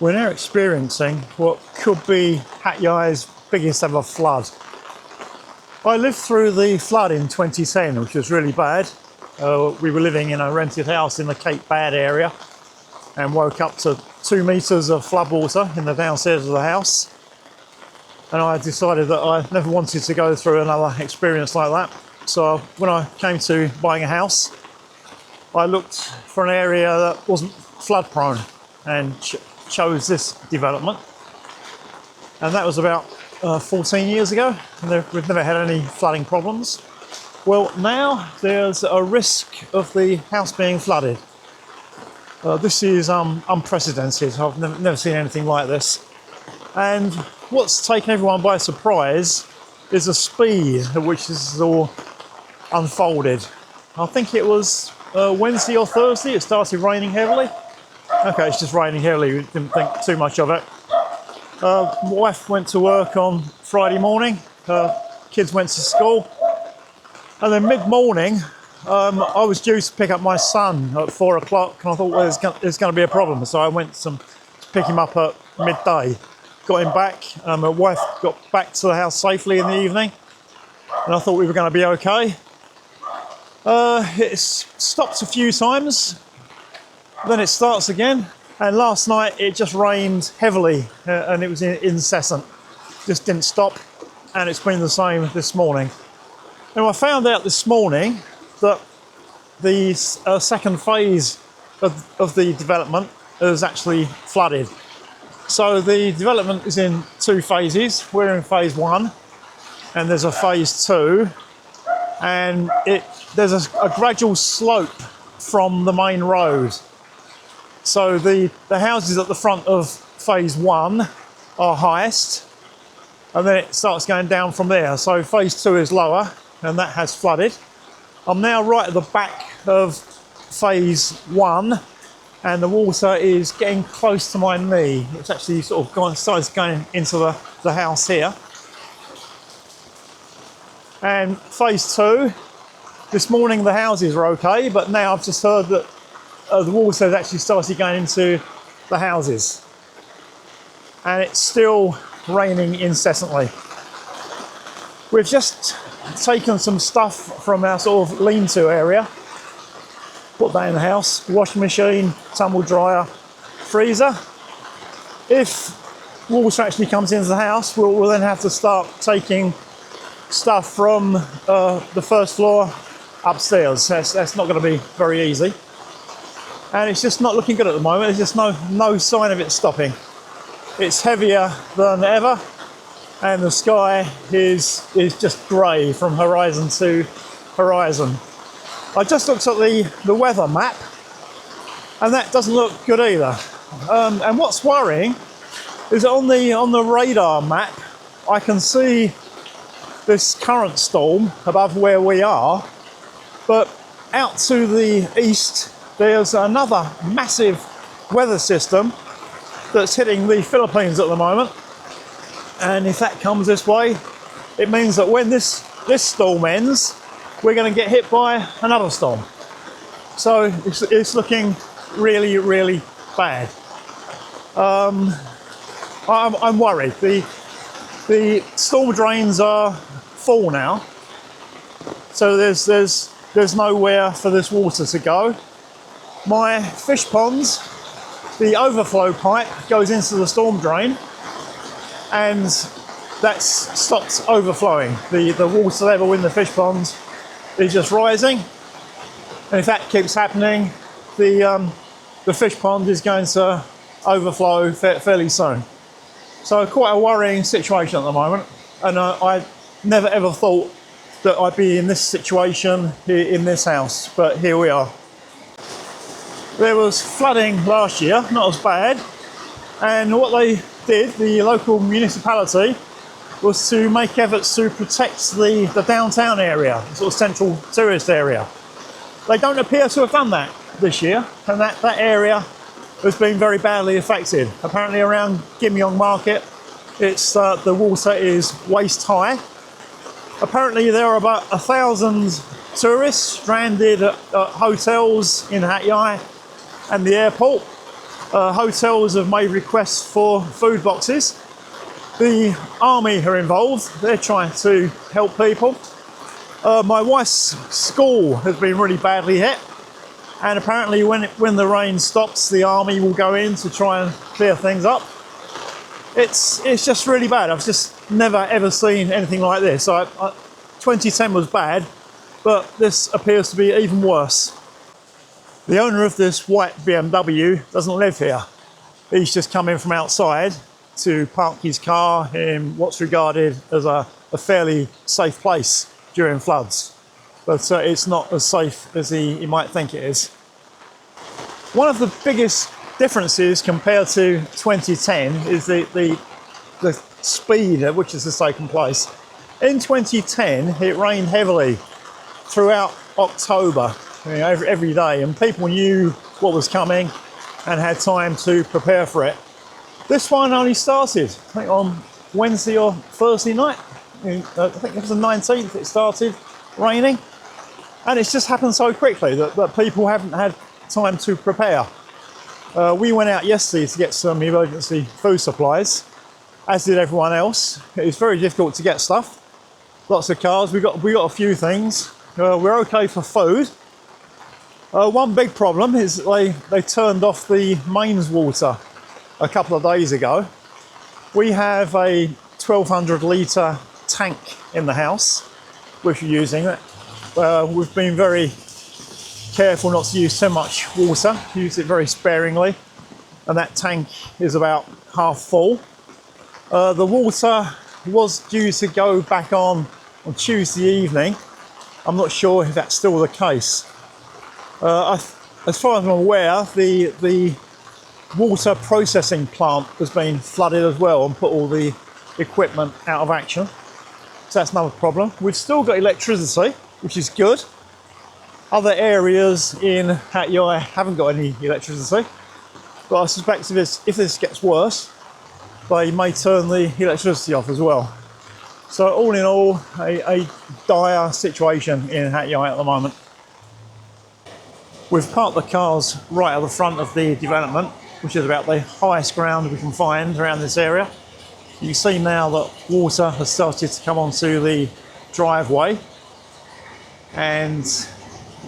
We're now experiencing what could be Hat Yai's biggest ever flood. I lived through the flood in 2010, which was really bad. We were living in a rented house in the Cape Bad area and woke up to 2 metres of floodwater in the downstairs of the house. And I decided that I never wanted to go through another experience like that. So when I came to buying a house, I looked for an area that wasn't flood prone and chose this development. And that was about 14 years ago, and we've never had any flooding problems. Well, now there's a risk of the house being flooded. This is unprecedented. I've never seen anything like this. And what's taken everyone by surprise is the speed at which this is all unfolded. I think it was Wednesday or Thursday it started raining heavily. Okay, it's just raining heavily, we didn't think too much of it. My wife went to work on Friday morning, kids went to school, and then mid-morning I was due to pick up my son at 4 o'clock, and I thought, well, there's going to be a problem, so I went to pick him up at midday. Got him back, my wife got back to the house safely in the evening, and I thought we were going to be okay. It stops a few times, then it starts again, and last night it just rained heavily and it was incessant. Just didn't stop, and it's been the same this morning. And I found out this morning that the second phase of the development is actually flooded. So the development is in 2 phases. We're in phase 1, and there's a phase 2, and there's a gradual slope from the main road. So the houses at the front of phase 1 are highest, and then it starts going down from there. So phase 2 is lower, and that has flooded. I'm now right at the back of phase 1, and the water is getting close to my knee. It's actually sort of starts going into the house here. And phase 2, this morning the houses were okay, but now I've just heard that the water has actually started going into the houses. And it's still raining incessantly. We've just taken some stuff from our sort of lean-to area, put that in the house: washing machine, tumble dryer, freezer. If water actually comes into the house, we'll then have to start taking stuff from the first floor upstairs. That's not going to be very easy, and it's just not looking good at the moment. There's just no sign of it stopping. It's heavier than ever, and the sky is just grey from horizon to horizon. I just looked at the weather map, and that doesn't look good either. And what's worrying is that on the radar map, I can see this current storm above where we are, but out to the east there's another massive weather system that's hitting the Philippines at the moment. And if that comes this way, it means that when this storm ends, we're going to get hit by another storm. So it's looking really, really bad. I'm worried. The storm drains are full now, so there's nowhere for this water to go. My fish ponds, the overflow pipe goes into the storm drain, and that's stopped overflowing. The water level in the fish ponds is just rising, and if that keeps happening, the fish pond is going to overflow fairly soon. So quite a worrying situation at the moment, and I never ever thought that I'd be in this situation here in this house, but here we are. There was flooding last year, not as bad, and what they did, the local municipality, was to make efforts to protect the downtown area, the sort of central tourist area. They don't appear to have done that this year, and that area has been very badly affected. Apparently around Kim Yong Market, the water is waist high. Apparently there are about 1,000 tourists stranded at hotels in Hat Yai and the airport. Hotels have made requests for food boxes. The army are involved. They're trying to help people. My wife's school has been really badly hit, and apparently when the rain stops, the army will go in to try and clear things up. It's just really bad. I've just never ever seen anything like this. 2010 was bad, but this appears to be even worse. The owner of this white BMW doesn't live here. He's just come in from outside to park his car in what's regarded as a fairly safe place during floods. But it's not as safe as he might think it is. One of the biggest differences compared to 2010 is the speed at which this has taken place. In 2010, it rained heavily throughout October, every day, and people knew what was coming and had time to prepare for it. This one only started, I think, on Wednesday or Thursday night. I think it was the 19th it started raining, and it's just happened so quickly that people haven't had time to prepare. We went out yesterday to get some emergency food supplies, as did everyone else. It was very difficult to get stuff. Lots of cars. We got a few things. We're okay for food. One big problem is they turned off the mains water a couple of days ago. We have a 1,200 litre tank in the house, which we're using. We've been very careful not to use too much water, use it very sparingly, and that tank is about half full. The water was due to go back on Tuesday evening. I'm not sure if that's still the case. As far as I'm aware, the water processing plant has been flooded as well and put all the equipment out of action. So that's another problem. We've still got electricity, which is good. Other areas in Hat Yai haven't got any electricity. But I suspect if this gets worse, they may turn the electricity off as well. So all in all, a dire situation in Hat Yai at the moment. We've parked the cars right at the front of the development, which is about the highest ground we can find around this area. You can see now that water has started to come onto the driveway and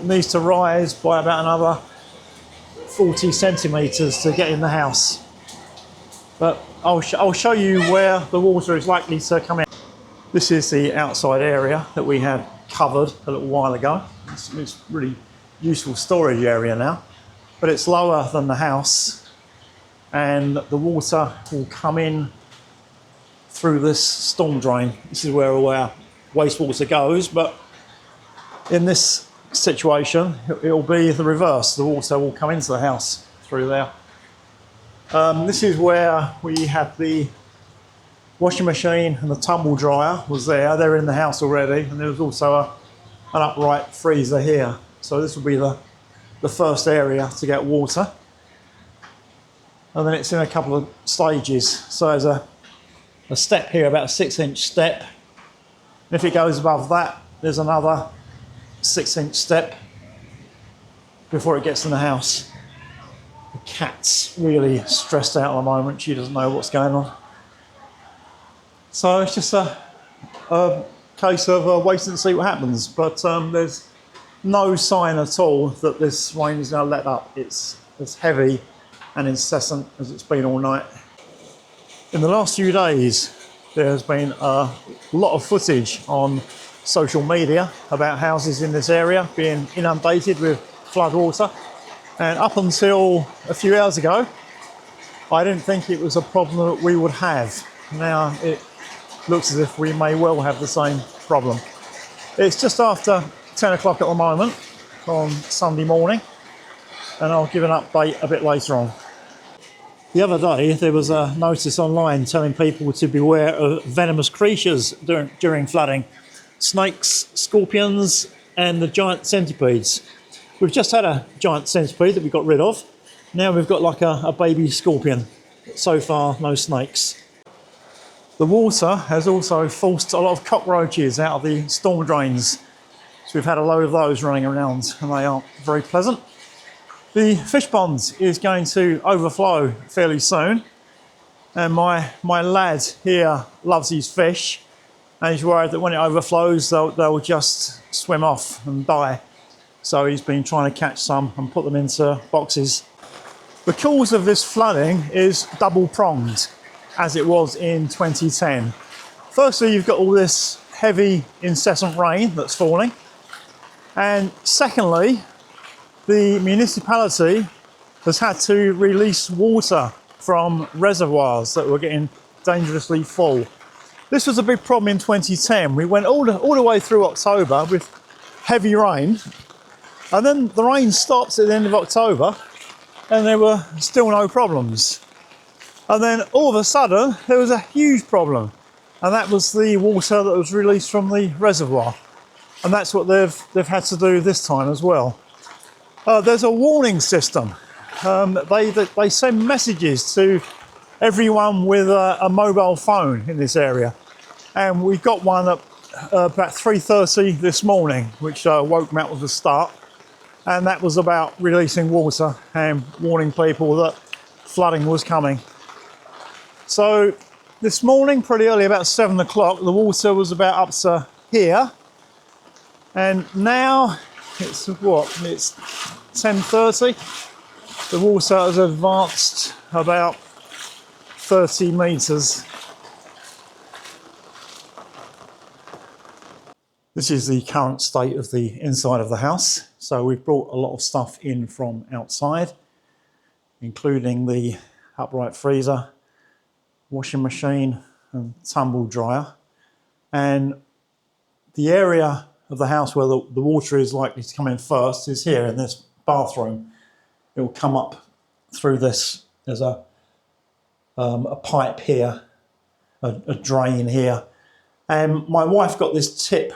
needs to rise by about another 40 centimetres to get in the house. But I'll show you where the water is likely to come in. This is the outside area that we had covered a little while ago. It's really useful storage area now, but it's lower than the house, and the water will come in through this storm drain. This is where all our wastewater goes, but in this situation it'll be the reverse. The water will come into the house through there. This is where we had the washing machine and the tumble dryer was there. They're in the house already, and there was also an upright freezer here. So this will be the first area to get water. And then it's in a couple of stages. So there's a step here, about a 6-inch step. And if it goes above that, there's another 6-inch step before it gets in the house. The cat's really stressed out at the moment. She doesn't know what's going on. So it's just a case of wait and see what happens. But there's no sign at all that this rain is going to let up. It's as heavy and incessant as it's been all night. In the last few days, there has been a lot of footage on social media about houses in this area being inundated with flood water. And up until a few hours ago, I didn't think it was a problem that we would have. Now it looks as if we may well have the same problem. It's just after 10 o'clock at the moment on Sunday morning, and I'll give an update a bit later on. The other day there was a notice online telling people to beware of venomous creatures during flooding. Snakes, scorpions and the giant centipedes. We've just had a giant centipede that we got rid of. Now we've got like a baby scorpion. So far no snakes. The water has also forced a lot of cockroaches out of the storm drains. So we've had a load of those running around, and they aren't very pleasant. The fish pond is going to overflow fairly soon, and my lad here loves his fish, and he's worried that when it overflows they'll just swim off and die. So he's been trying to catch some and put them into boxes. The cause of this flooding is double-pronged, as it was in 2010. Firstly, you've got all this heavy, incessant rain that's falling. And secondly, the municipality has had to release water from reservoirs that were getting dangerously full. This was a big problem in 2010. We went all the way through October with heavy rain, and then the rain stopped at the end of October and there were still no problems. And then all of a sudden there was a huge problem, and that was the water that was released from the reservoir. And that's what they've had to do this time as well. There's a warning system. They send messages to everyone with a mobile phone in this area. And we got one at about 3:30 this morning, which woke me up with a start. And that was about releasing water and warning people that flooding was coming. So this morning, pretty early, about 7 o'clock, the water was about up to here. And now it's what? It's 10:30. The water has advanced about 30 metres. This is the current state of the inside of the house. So we've brought a lot of stuff in from outside, including the upright freezer, washing machine and tumble dryer. And the area of the house where the water is likely to come in first is here in this bathroom. It will come up through this. There's a pipe here, a drain here. And my wife got this tip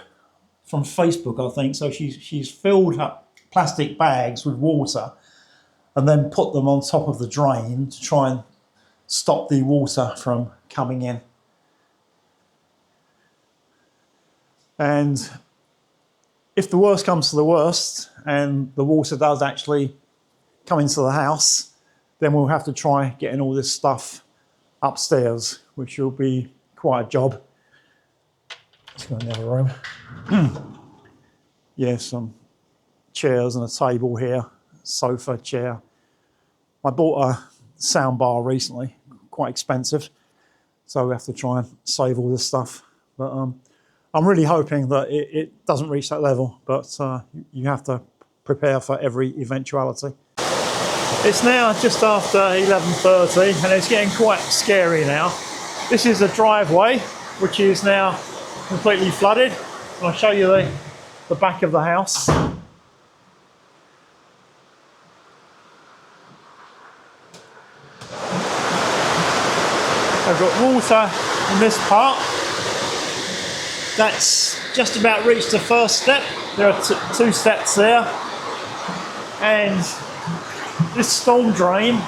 from Facebook, I think. So she's filled up plastic bags with water and then put them on top of the drain to try and stop the water from coming in. And if the worst comes to the worst and the water does actually come into the house, then we'll have to try getting all this stuff upstairs, which will be quite a job. Let's go in the other room. Yeah, some chairs and a table here, sofa, chair. I bought a sound bar recently, quite expensive, so we have to try and save all this stuff. But I'm really hoping that it doesn't reach that level, but you have to prepare for every eventuality. It's now just after 11:30 and it's getting quite scary now. This is a driveway which is now completely flooded. I'll show you the back of the house. I've got water in this part. That's just about reached the first step. There are two steps there. And this storm drain,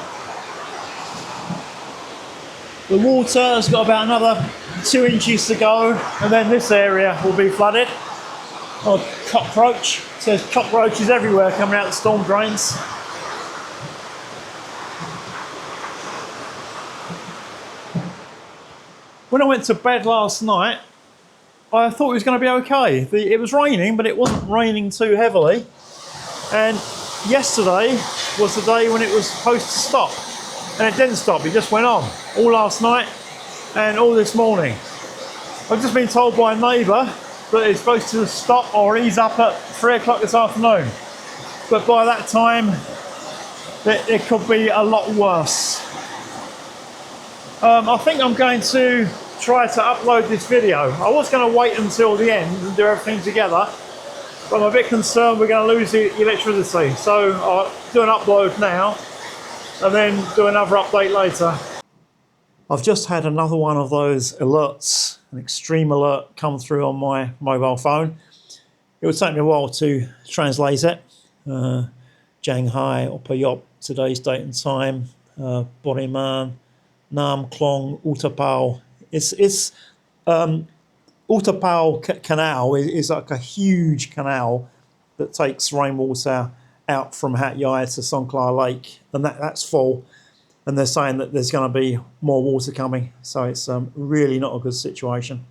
the water has got about another 2 inches to go, and then this area will be flooded. Oh, cockroach. It says cockroaches everywhere coming out of the storm drains. When I went to bed last night, I thought it was going to be okay. It was raining, but it wasn't raining too heavily. And yesterday was the day when it was supposed to stop. And it didn't stop, it just went on. All last night and all this morning. I've just been told by a neighbour that it's supposed to stop or ease up at 3 o'clock this afternoon. But by that time, it could be a lot worse. I think I'm going to try to upload this video. I was going to wait until the end and do everything together, but I'm a bit concerned we're going to lose the electricity. So I'll do an upload now and then do another update later. I've just had another one of those alerts, an extreme alert, come through on my mobile phone. It would take me a while to translate it. Shanghai, Opayop, today's date and time, Boriman, Nam Klong, Utapao. It's Utapao Canal is like a huge canal that takes rainwater out from Hat Yai to Songkla Lake, and that's full. And they're saying that there's going to be more water coming, so it's really not a good situation.